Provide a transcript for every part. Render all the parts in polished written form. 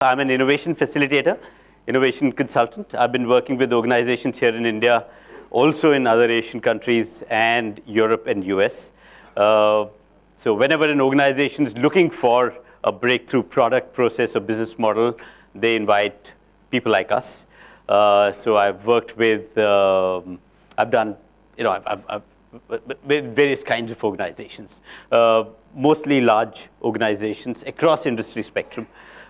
I'm an innovation facilitator, innovation consultant. I've been working with organizations here in India, also in other Asian countries and Europe and US. So whenever an organization is looking for a breakthrough product, process, or business model, they invite people like us. So I've worked with, I've done, I've with various kinds of organizations, mostly large organizations across industry spectrum.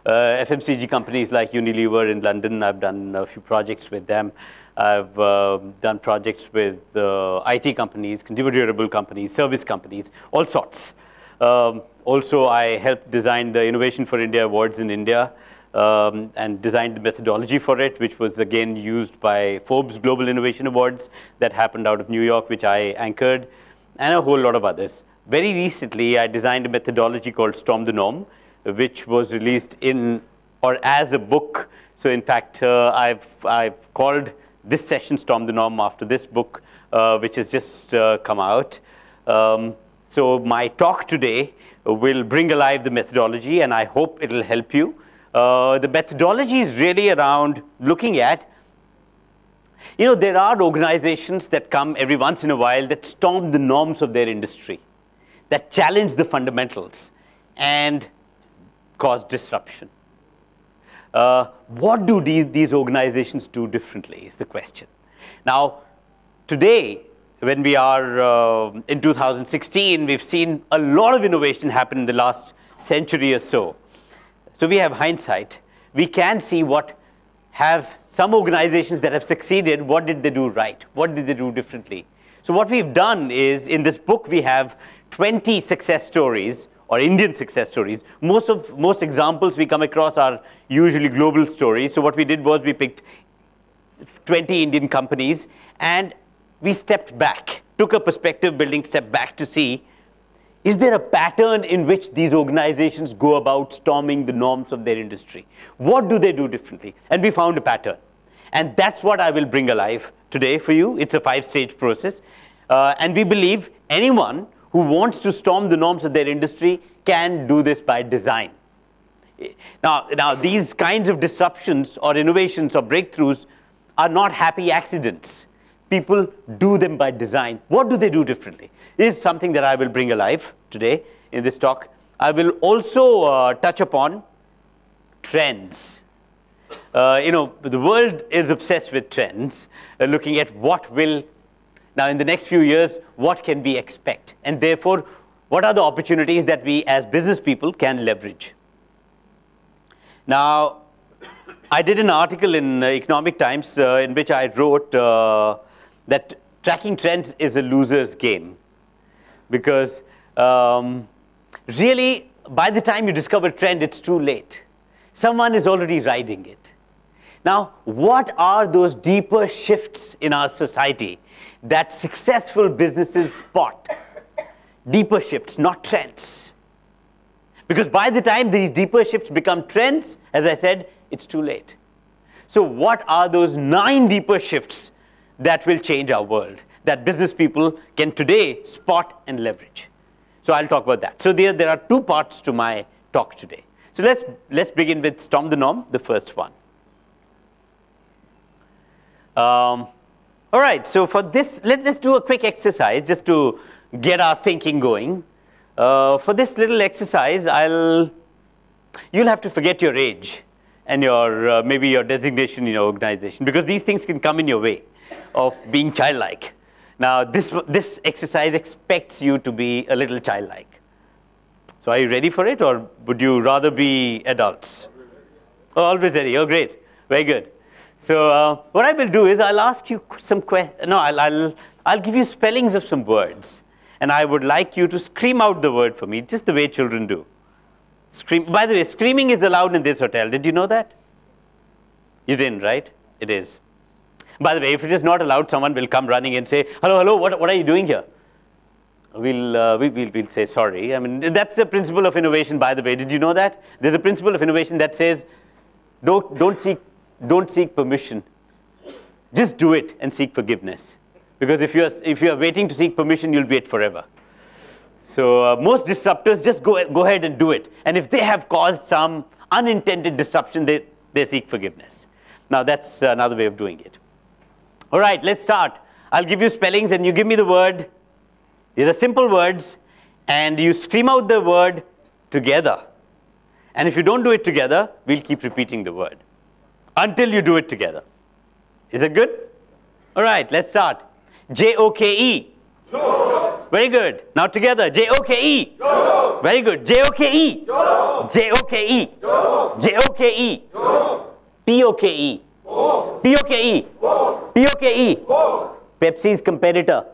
FMCG companies like Unilever in London, I've done a few projects with them. I've done projects with IT companies, consumer durable companies, service companies, all sorts. Also, I helped design the Innovation for India Awards in India and designed the methodology for it, which was again used by Forbes Global Innovation Awards that happened out of New York, which I anchored, and a whole lot of others. Very recently, I designed a methodology called Storm the Norm, which was released in or as a book. So in fact, I've called this session Storm the Norm after this book, which has just come out. So my talk today will bring alive the methodology, and I hope it'll help you. The methodology is really around looking at, there are organizations that come every once in a while that storm the norms of their industry, that challenge the fundamentals and cause disruption. What do these organizations do differently is the question. Now, today, when we are in 2016, we've seen a lot of innovation happen in the last century or so. So we have hindsight. We can see what have some organizations that have succeeded, what did they do right? What did they do differently? So what we've done is, in this book, we have 20 success stories, or Indian success stories. Most examples we come across are usually global stories. So what we did was we picked 20 Indian companies, and we stepped back, took a perspective building step back to see, is there a pattern in which these organizations go about storming the norms of their industry? What do they do differently? And we found a pattern. And that's what I will bring alive today for you. It's a 5-stage process. And we believe anyone who wants to storm the norms of their industry can do this by design. Now these kinds of disruptions or innovations or breakthroughs are not happy accidents. People do them by design. What do they do differently? This is something that I will bring alive today in this talk. I will also touch upon trends. The world is obsessed with trends, looking at what will, now in the next few years, what can we expect? And therefore, what are the opportunities that we as business people can leverage? Now, I did an article in Economic Times in which I wrote that tracking trends is a loser's game. Because really, by the time you discover a trend, it's too late. Someone is already riding it. Now, what are those deeper shifts in our society that successful businesses spot? Deeper shifts, not trends. Because by the time these deeper shifts become trends, as I said, it's too late. So what are those 9 deeper shifts that will change our world, that business people can today spot and leverage? So I'll talk about that. So there are 2 parts to my talk today. So let's begin with Storm the Norm, the first one. All right, so for this, let's do a quick exercise just to get our thinking going. For this little exercise, you'll have to forget your age and your maybe your designation in your organization, because these things can come in your way of being childlike. Now, this exercise expects you to be a little childlike. So are you ready for it, or would you rather be adults? Oh, always ready. Oh, great. Very good. So what I will do is I'll ask you some questions. No, I'll give you spellings of some words. And I would like you to scream out the word for me, just the way children do. Scream. By the way, screaming is allowed in this hotel. Did you know that? You didn't, right? It is. By the way, if it is not allowed, someone will come running and say, hello, what are you doing here? We'll say sorry. I mean, that's the principle of innovation, by the way. Did you know that? There's a principle of innovation that says, don't seek permission. Just do it and seek forgiveness. Because if you are waiting to seek permission, you'll wait forever. So most disruptors just go ahead and do it. And if they have caused some unintended disruption, they seek forgiveness. Now, that's another way of doing it. All right, let's start. I'll give you spellings, and you give me the word. These are simple words, and you scream out the word together. And if you don't do it together, we'll keep repeating the word until you do it together. Is that good? All right, let's start. J-O-K-E. Joke. Very good. Now together. J-O-K-E. Joke. Very good. J-O-K-E. Joke. J-O-K-E. Joke. J-O-K-E. Joke. P-O-K-E. Joke. P-O-K-E. Joke. P-O-K-E. Joke. Pepsi's competitor.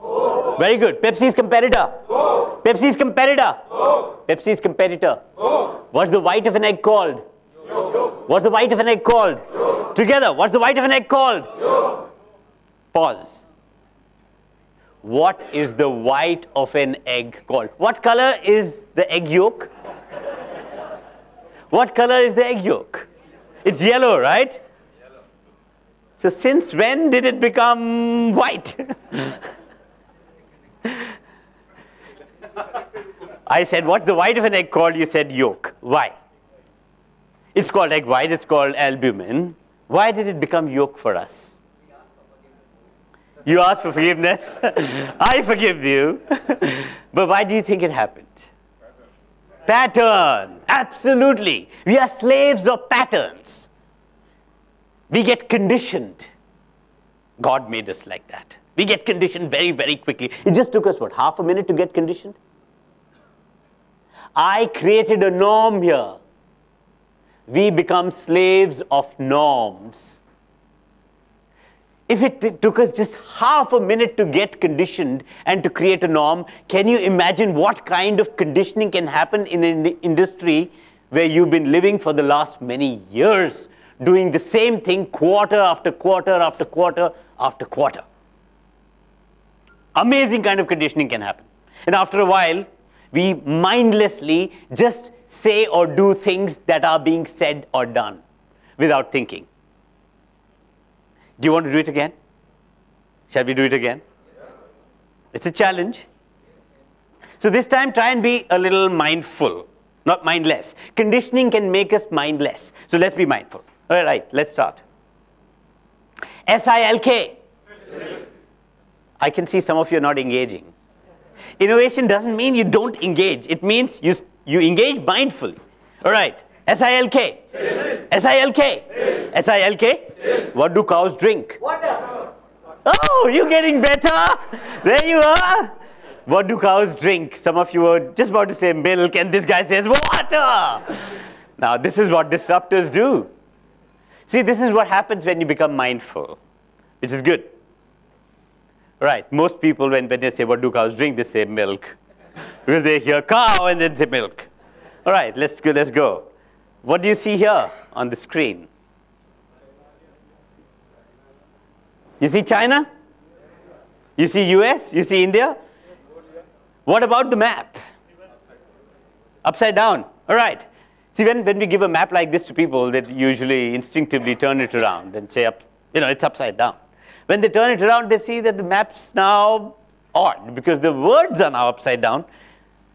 Joke. Very good. Pepsi's competitor. Joke. Pepsi's competitor. Joke. Pepsi's competitor. Joke. What's the white of an egg called? Yolk. What's the white of an egg called? Yolk. Together. What's the white of an egg called? Yolk. Pause. What is the white of an egg called? What color is the egg yolk? What color is the egg yolk? It's yellow, right? Yellow. So since when did it become white? I said, what's the white of an egg called? You said yolk. Why? It's called egg white. It's called albumin. Why did it become yolk for us? You asked for forgiveness. I forgive you. But why do you think it happened? Pattern. Absolutely. We are slaves of patterns. We get conditioned. God made us like that. We get conditioned very, very quickly. It just took us, what, half a minute to get conditioned? I created a norm here. We become slaves of norms. If it took us just half a minute to get conditioned and to create a norm, can you imagine what kind of conditioning can happen in an industry where you've been living for the last many years, doing the same thing quarter after quarter after quarter after quarter? Amazing kind of conditioning can happen. And after a while, we mindlessly just say or do things that are being said or done without thinking. Do you want to do it again? Shall we do it again? Yeah. It's a challenge. So this time, try and be a little mindful, not mindless. Conditioning can make us mindless. So let's be mindful. All right, let's start. S-I-L-K. I can see some of you are not engaging. Innovation doesn't mean you don't engage. It means you engage mindfully. All right. S-I-L-K. S-I-L-K. S-I-L-K. What do cows drink? Water. Oh, you're getting better. There you are. What do cows drink? Some of you were just about to say milk, and this guy says water. Now, this is what disruptors do. See, this is what happens when you become mindful, which is good. Right. Most people, when they say, what do cows drink, they say milk. Because they hear cow and then say milk. All right, let's go. What do you see here on the screen? You see China? You see US? You see India? What about the map? Upside down. All right. See, when we give a map like this to people, they usually instinctively turn it around and say, it's upside down. When they turn it around, they see that the map's now odd because the words are now upside down.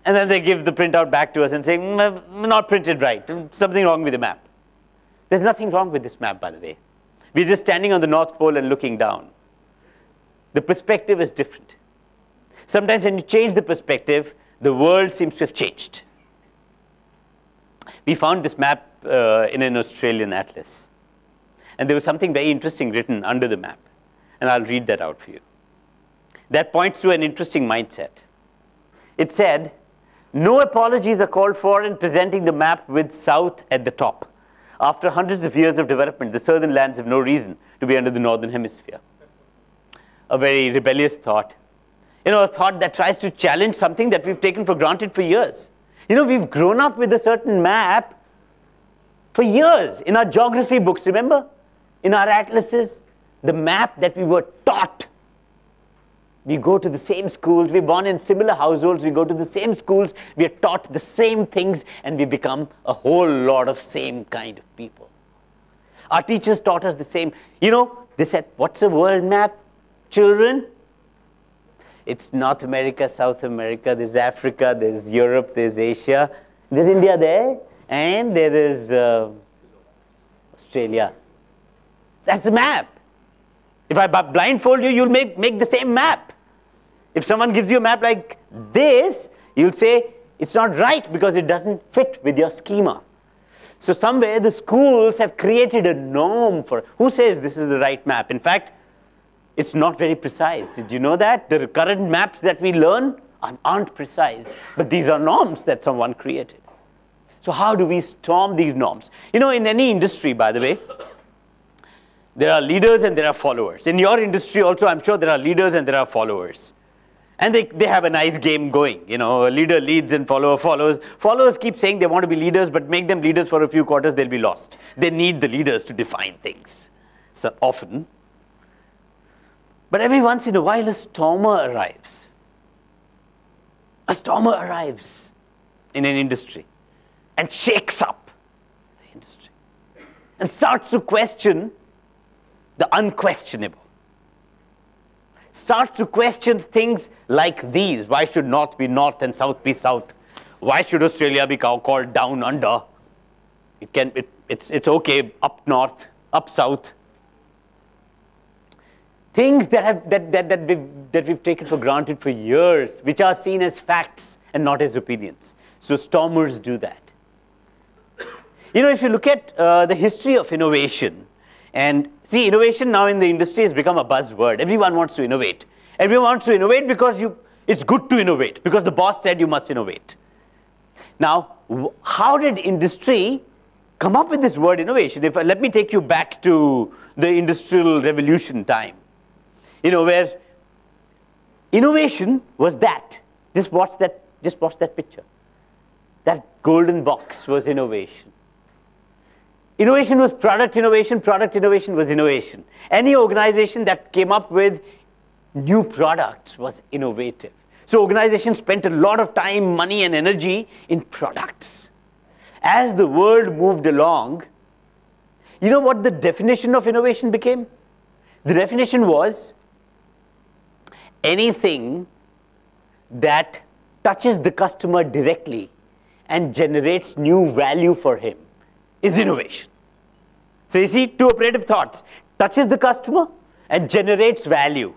And then they give the printout back to us and say, not printed right, something wrong with the map. There's nothing wrong with this map, by the way. We're just standing on the North Pole and looking down. The perspective is different. Sometimes when you change the perspective, the world seems to have changed. We found this map in an Australian atlas. And there was something very interesting written under the map. And I'll read that out for you. That points to an interesting mindset. It said, no apologies are called for in presenting the map with south at the top. After hundreds of years of development, the southern lands have no reason to be under the northern hemisphere. A very rebellious thought. A thought that tries to challenge something that we've taken for granted for years. We've grown up with a certain map for years. In our geography books, remember? In our atlases, the map that we were taught. We go to the same schools, we're born in similar households, we go to the same schools, we are taught the same things, and we become a whole lot of same kind of people. Our teachers taught us the same. They said, what's a world map, children? It's North America, South America, there's Africa, there's Europe, there's Asia, there's India there. and there is Australia. That's the map. If I blindfold you, you'll make the same map. If someone gives you a map like this, you'll say it's not right because it doesn't fit with your schema. So somewhere the schools have created a norm for who says this is the right map. In fact, it's not very precise. Did you know that? The current maps that we learn aren't precise, but these are norms that someone created. So how do we storm these norms? You know, in any industry, by the way, there are leaders and there are followers. In your industry also, I'm sure there are leaders and there are followers. And they have a nice game going. You know, a leader leads and follower follows. Followers keep saying they want to be leaders, but make them leaders for a few quarters, they'll be lost. They need the leaders to define things. So often. But every once in a while, a stormer arrives. A stormer arrives in an industry and shakes up the industry and starts to question the unquestionable. Starts to question things like these. Why should north be north and south be south? Why should Australia be called down under? It's okay up north, up south. Things that we've taken for granted for years, which are seen as facts and not as opinions. So stormers do that. You know, if you look at the history of innovation, and see, innovation now in the industry has become a buzzword. Everyone wants to innovate. Everyone wants to innovate because it's good to innovate, because the boss said you must innovate. Now, how did industry come up with this word innovation? Let me take you back to the Industrial Revolution time. You know, where innovation was that. Just watch that picture. That golden box was innovation. Innovation was product innovation was innovation. Any organization that came up with new products was innovative. So organizations spent a lot of time, money, and energy in products. As the world moved along, you know what the definition of innovation became? The definition was anything that touches the customer directly and generates new value for him is innovation. So you see, two operative thoughts: touches the customer and generates value.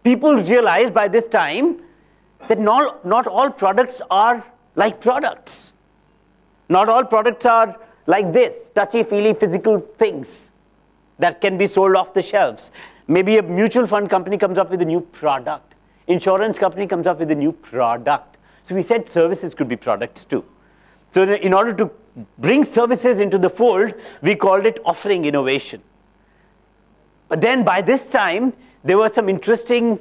People realize by this time that not all products are like products. Not all products are like this, touchy-feely physical things that can be sold off the shelves. Maybe a mutual fund company comes up with a new product. Insurance company comes up with a new product. So we said services could be products too. So in order to bring services into the fold, we called it offering innovation. But then by this time, there were some interesting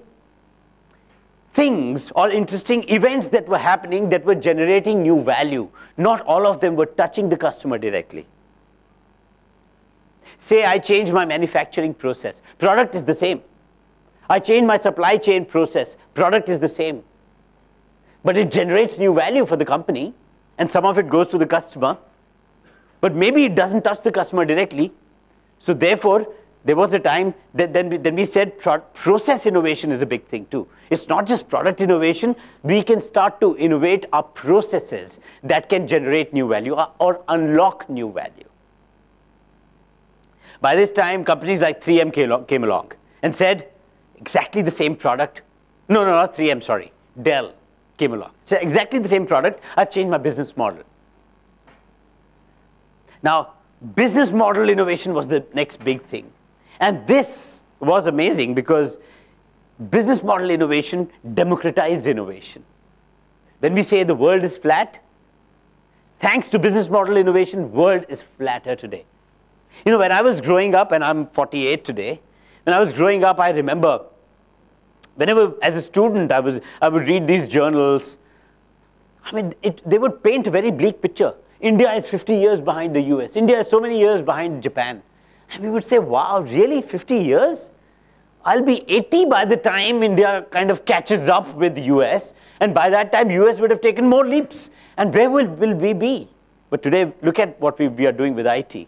things or interesting events that were happening that were generating new value. Not all of them were touching the customer directly. Say I change my manufacturing process. Product is the same. I change my supply chain process. Product is the same. But it generates new value for the company, and some of it goes to the customer. But maybe it doesn't touch the customer directly. So therefore, there was a time that then we said process innovation is a big thing too. It's not just product innovation. We can start to innovate our processes that can generate new value or unlock new value. By this time, companies like 3M came along and said exactly the same product. No, not 3M, sorry. Dell came along. So exactly the same product. I've changed my business model. Now, business model innovation was the next big thing. And this was amazing because business model innovation democratized innovation. When we say the world is flat, thanks to business model innovation, world is flatter today. You know, when I was growing up, and I'm 48 today, when I was growing up, I remember whenever, as a student, I would read these journals. I mean, they would paint a very bleak picture. India is 50 years behind the US. India is so many years behind Japan. And we would say, wow, really, 50 years? I'll be 80 by the time India kind of catches up with the US. And by that time, US would have taken more leaps. And where will we be? But today, look at what we are doing with IT.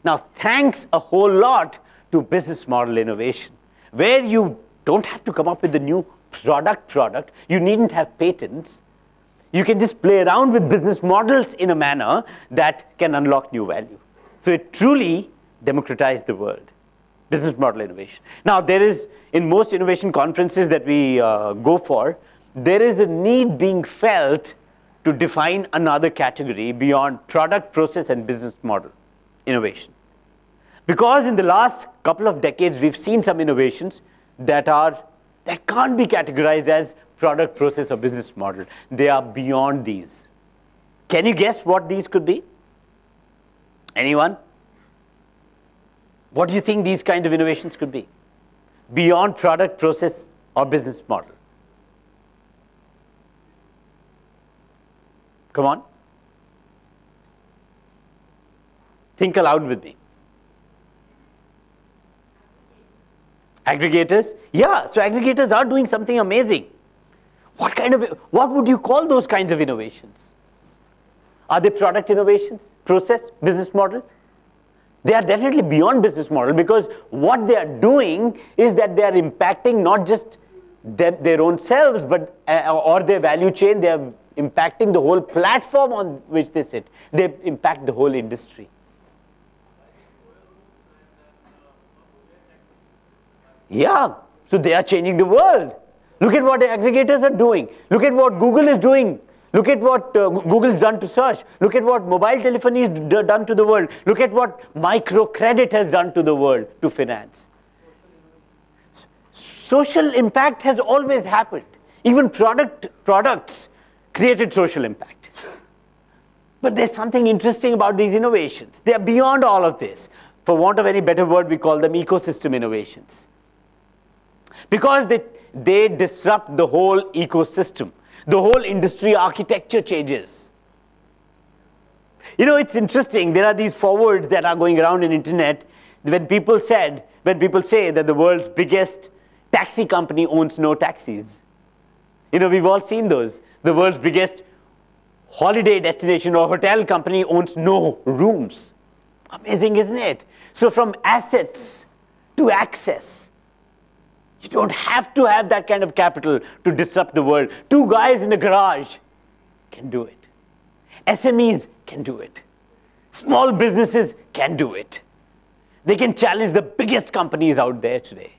Now, thanks a whole lot to business model innovation, where you don't have to come up with a new product. You needn't have patents. You can just play around with business models in a manner that can unlock new value. So it truly democratized the world. Business model innovation. Now there is, in most innovation conferences that we go for, there is a need being felt to define another category beyond product, process, and business model innovation. Because in the last couple of decades, we've seen some innovations that can't be categorized as product, process, or business model. They are beyond these. Can you guess what these could be? Anyone? What do you think these kinds of innovations could be? Beyond product, process, or business model? Come on. Think aloud with me. Aggregators? Yeah, so aggregators are doing something amazing. What would you call those kinds of innovations? Are they product innovations, process, business model? They are definitely beyond business model, because what they are doing is that they are impacting not just their own selves, but or their value chain. They are impacting the whole platform on which they sit. They impact the whole industry. Yeah, so they are changing the world. Look at what the aggregators are doing. Look at what Google is doing. Look at what Google's done to search. Look at what mobile telephony has done to the world. Look at what microcredit has done to the world, to finance. Social impact has always happened. Even products created social impact. But there's something interesting about these innovations. They are beyond all of this. For want of any better word, we call them ecosystem innovations. Because they disrupt the whole ecosystem. The whole industry architecture changes. You know, it's interesting. There are these forwards that are going around in internet when people say that the world's biggest taxi company owns no taxis. You know, we've all seen those. The world's biggest holiday destination or hotel company owns no rooms. Amazing, isn't it? So from assets to access, you don't have to have that kind of capital to disrupt the world. Two guys in a garage can do it. SMEs can do it. Small businesses can do it. They can challenge the biggest companies out there today.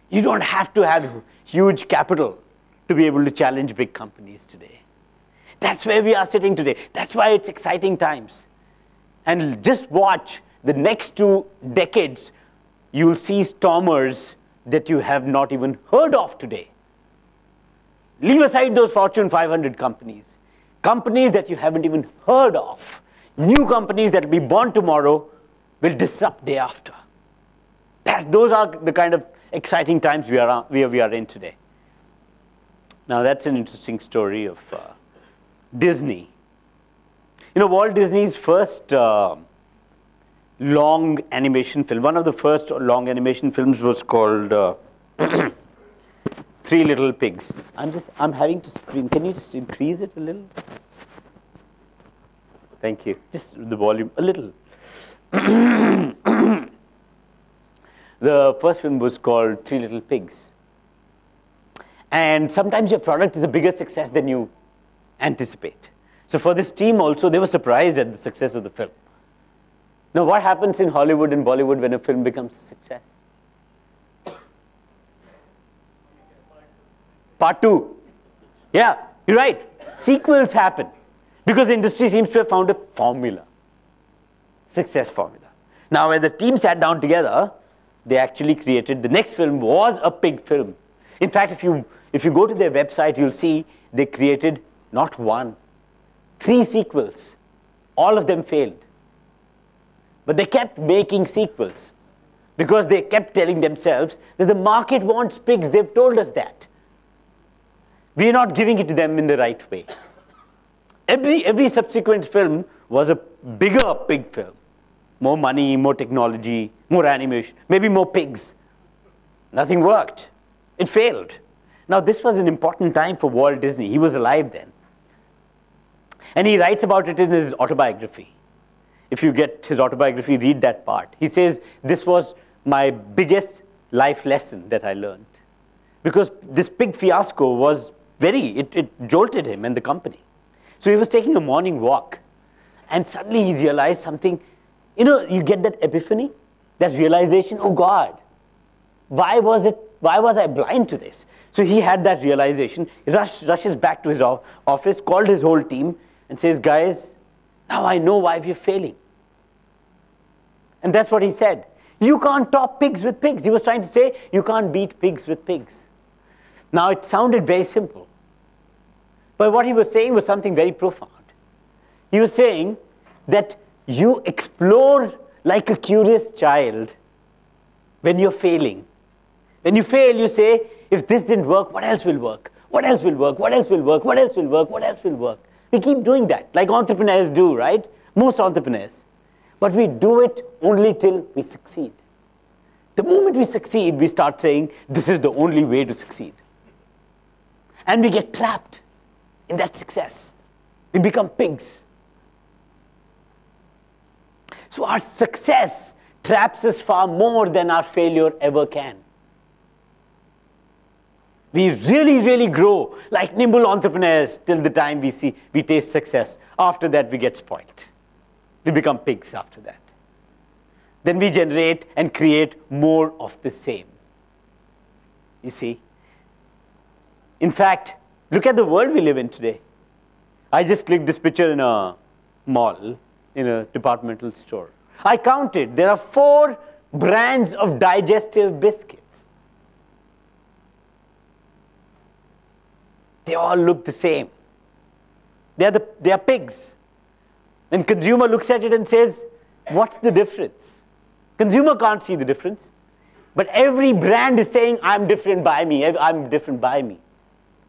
You don't have to have huge capital to be able to challenge big companies today. That's where we are sitting today. That's why it's exciting times. And just watch the next 2 decades, you'll see stormers that you have not even heard of today. Leave aside those Fortune 500 companies. Companies that you haven't even heard of. New companies that will be born tomorrow will disrupt day after. Those are the kind of exciting times we are in today. Now that's an interesting story of Disney. You know, Walt Disney's first long animation film, one of the first long animation films was called Three Little Pigs. I'm having to scream. Can you just increase it a little? Thank you. Just the volume a little. The first film was called Three Little Pigs. And sometimes your product is a bigger success than you anticipate. So for this team also, they were surprised at the success of the film. Now, what happens in Hollywood and Bollywood when a film becomes a success? Part 2. Yeah, you're right. Sequels happen. Because the industry seems to have found a formula. Success formula. Now, when the team sat down together, they actually created, the next film was a pig film. In fact, if you go to their website, you'll see they created not 1, 3 sequels. All of them failed. But they kept making sequels because they kept telling themselves that the market wants pigs. They've told us that. We're not giving it to them in the right way. Every subsequent film was a bigger pig film. More money, more technology, more animation, maybe more pigs. Nothing worked. It failed. Now, this was an important time for Walt Disney. He was alive then. And he writes about it in his autobiography. If you get his autobiography, read that part. He says, this was my biggest life lesson that I learned. Because this pig fiasco was it jolted him and the company. So he was taking a morning walk, and suddenly he realized something. You know, you get that epiphany, that realization, oh God, why was I blind to this? So he had that realization. He rushes back to his office, called his whole team, and says, guys, now I know why we're failing. And that's what he said. You can't top pigs with pigs. He was trying to say, you can't beat pigs with pigs. Now it sounded very simple. But what he was saying was something very profound. He was saying that you explore like a curious child when you're failing. When you fail, you say, if this didn't work, what else will work? What else will work? What else will work? What else will work? What else will work? We keep doing that, like entrepreneurs do, right? Most entrepreneurs. But we do it only till we succeed. The moment we succeed, we start saying, this is the only way to succeed. And we get trapped in that success. We become pigs. So our success traps us far more than our failure ever can. We really, really grow like nimble entrepreneurs till the time we taste success. After that, we get spoiled. We become pigs after that. Then we generate and create more of the same. You see? In fact, look at the world we live in today. I just clicked this picture in a mall, in a departmental store. I counted. There are 4 brands of digestive biscuits. They all look the same. They are pigs. And consumer looks at it and says, what's the difference? Consumer can't see the difference. But every brand is saying, I'm different by me. I'm different by me.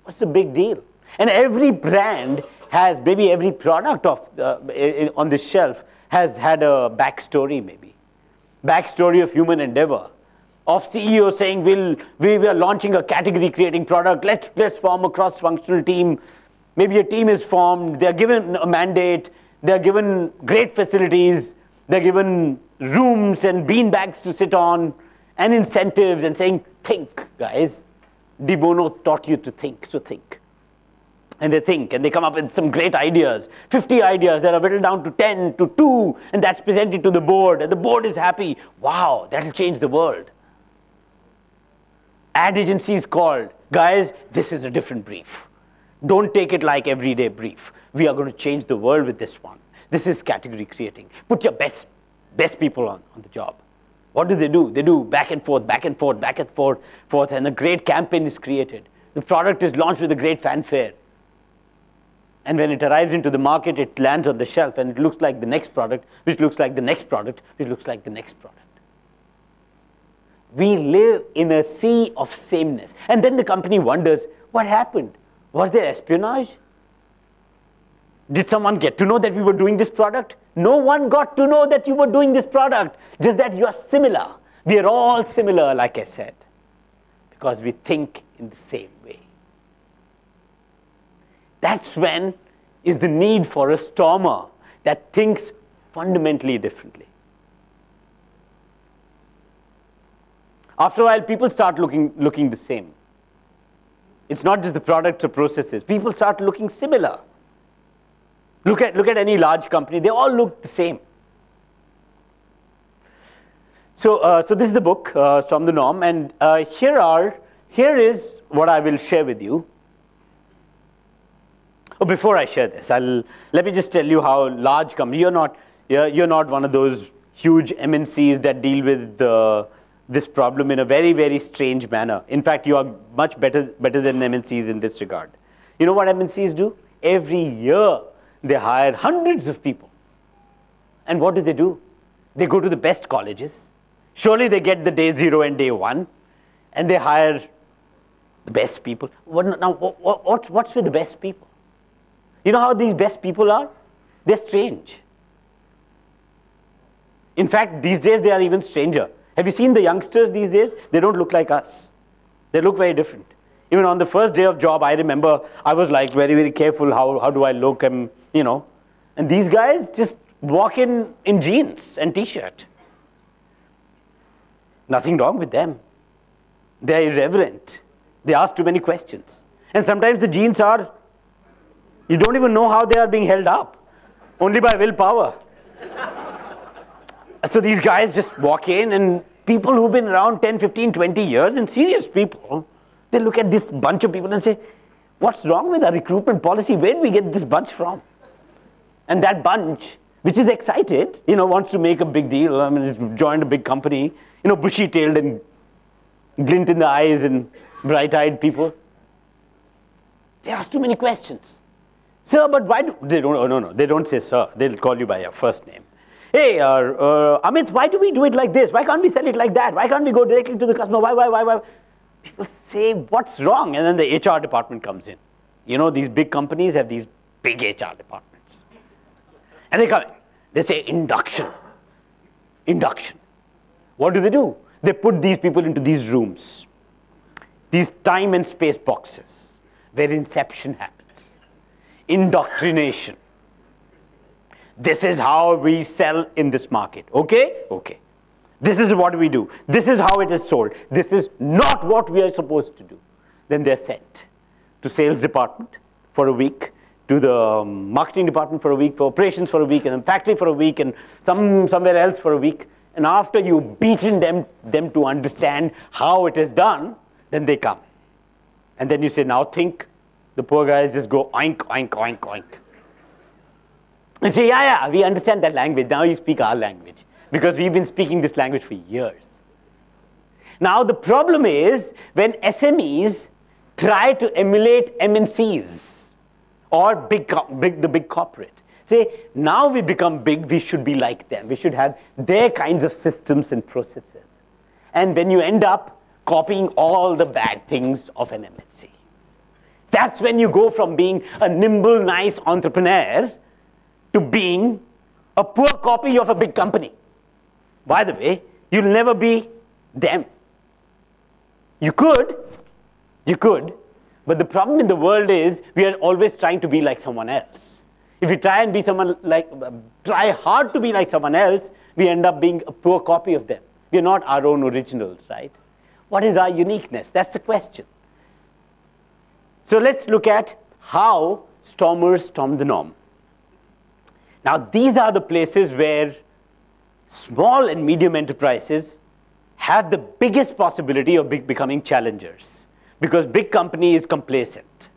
What's the big deal? And every brand has, maybe every product on this shelf has had a backstory, maybe. Backstory of human endeavor. Of CEO saying, we are launching a category-creating product. Let's form a cross-functional team. Maybe a team is formed. They're given a mandate. They're given great facilities. They're given rooms and beanbags to sit on and incentives and saying, think, guys. De Bono taught you to think, so think. And they think, and they come up with some great ideas. 50 ideas that are whittled down to 10, to 2, and that's presented to the board, and the board is happy. Wow, that'll change the world. Ad agencies called, guys, this is a different brief. Don't take it like everyday brief. We are going to change the world with this one. This is category creating. Put your best people on the job. What do? They do back and forth, back and forth, back and forth, and a great campaign is created. The product is launched with a great fanfare. And when it arrives into the market, it lands on the shelf, and it looks like the next product, which looks like the next product, which looks like the next product. We live in a sea of sameness. And then the company wonders, what happened? Was there espionage? Did someone get to know that we were doing this product? No one got to know that you were doing this product, just that you are similar. We are all similar, like I said, because we think in the same way. That's when is the need for a stormer that thinks fundamentally differently. After a while, people start looking the same. It's not just the products or processes. People start looking similar. Look at any large company. They all look the same. So this is the book, Storm the Norm. And here is what I will share with you. Oh, before I share this, let me just tell you how large companies, you're not one of those huge MNCs that deal with this problem in a very, very strange manner. In fact, you are much better than MNCs in this regard. You know what MNCs do? Every year, they hire hundreds of people. And what do? They go to the best colleges. Surely they get the day 0 and day 1. And they hire the best people. Now, what's with the best people? You know how these best people are? They're strange. In fact, these days they are even stranger. Have you seen the youngsters these days? They don't look like us. They look very different. Even on the first day of job, I remember I was like very, very careful. How do I look? And these guys just walk in jeans and t-shirt. Nothing wrong with them. They're irreverent. They ask too many questions. And sometimes the jeans are, You don't even know how they are being held up, only by willpower. So these guys just walk in, and people who've been around 10, 15, 20 years, and serious people, they look at this bunch of people and say, what's wrong with our recruitment policy? Where do we get this bunch from? And that bunch, which is excited, wants to make a big deal. I mean, it's joined a big company, bushy-tailed and glint in the eyes and bright-eyed people. They ask too many questions. Sir, but why do they don't? Oh, no, they don't say sir. They'll call you by your first name. Hey, Amit, why do we do it like this? Why can't we sell it like that? Why can't we go directly to the customer? Why? People say, what's wrong? And then the HR department comes in. These big companies have these big HR departments. And they come in. They say, induction. Induction. What do? They put these people into these rooms, these time and space boxes, where inception happens. Indoctrination. This is how we sell in this market. Okay? Okay. This is what we do. This is how it is sold. This is not what we are supposed to do. Then they're sent to sales department for a week, to the marketing department for a week, for operations for a week, and then factory for a week, and somewhere else for a week. And after you've beaten them to understand how it is done, then they come. And then you say, now think. The poor guys just go oink, oink, oink, oink. And say, yeah, we understand that language. Now you speak our language. Because we've been speaking this language for years. Now the problem is when SMEs try to emulate MNCs or the big corporate. Say, now we become big, we should be like them. We should have their kinds of systems and processes. And then you end up copying all the bad things of an MNC. That's when you go from being a nimble, nice entrepreneur to being a poor copy of a big company. By the way, you'll never be them. You could, but the problem in the world is we are always trying to be like someone else. If we try hard to be like someone else, we end up being a poor copy of them. We are not our own originals, right? What is our uniqueness? That's the question. So let's look at how stormers storm the norm. Now, these are the places where small and medium enterprises have the biggest possibility of becoming challengers, because big company is complacent.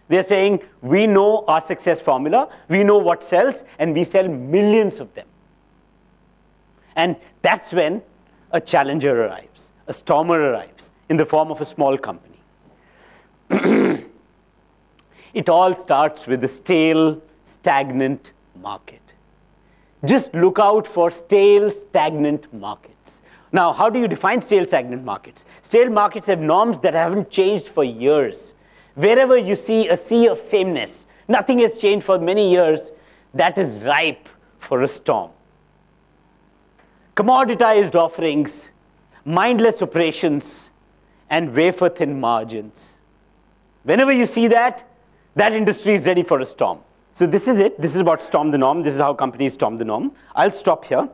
They're saying, we know our success formula, we know what sells, and we sell millions of them. And that's when a challenger arrives, a stormer arrives, in the form of a small company. It all starts with a stale, stagnant market. Just look out for stale, stagnant markets. Now, how do you define stale, stagnant markets? Stale markets have norms that haven't changed for years. Wherever you see a sea of sameness, nothing has changed for many years, that is ripe for a storm. Commoditized offerings, mindless operations, and wafer-thin margins. Whenever you see that, that industry is ready for a storm. So this is it. This is about storm the norm. This is how companies storm the norm. I'll stop here.